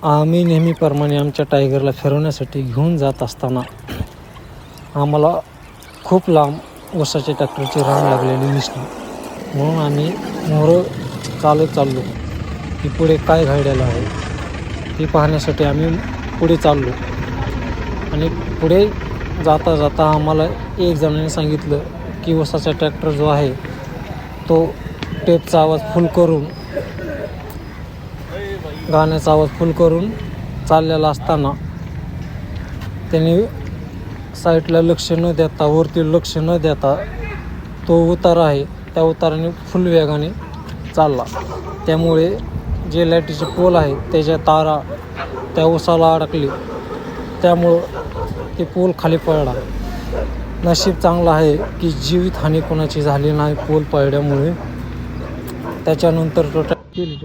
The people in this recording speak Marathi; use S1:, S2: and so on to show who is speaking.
S1: आम्ही नेहमीप्रमाणे आमच्या टायगरला फिरवण्यासाठी घेऊन जात असताना आम्हाला खूप लांब ऊसाच्या ट्रॅक्टरची रांग लागलेली दिसली. म्हणून आम्ही मोहरं चालत चाललो की पुढे काय घडलेलं आहे ते पाहण्यासाठी आम्ही पुढे चाललो. आणि पुढे जाता जाता आम्हाला एक जणाने सांगितलं की ऊसाचा ट्रॅक्टर जो आहे तो टेपचा आवाज फुल करून, गाण्याचा आवाज फुल करून चाललेला असताना त्याने साईडला लक्ष न देता, वरती लक्ष न देता तो उतारा आहे त्या उताराने फुल वेगाने चालला. त्यामुळे जे लाईटीचे पोल आहे त्याच्या तारा त्या ऊसाला अडकली, त्यामुळं ते पोल खाली पडला. नशीब चांगलं आहे की जीवितहानी कोणाची झाली नाही पोल पडल्यामुळे. त्याच्यानंतर तो केली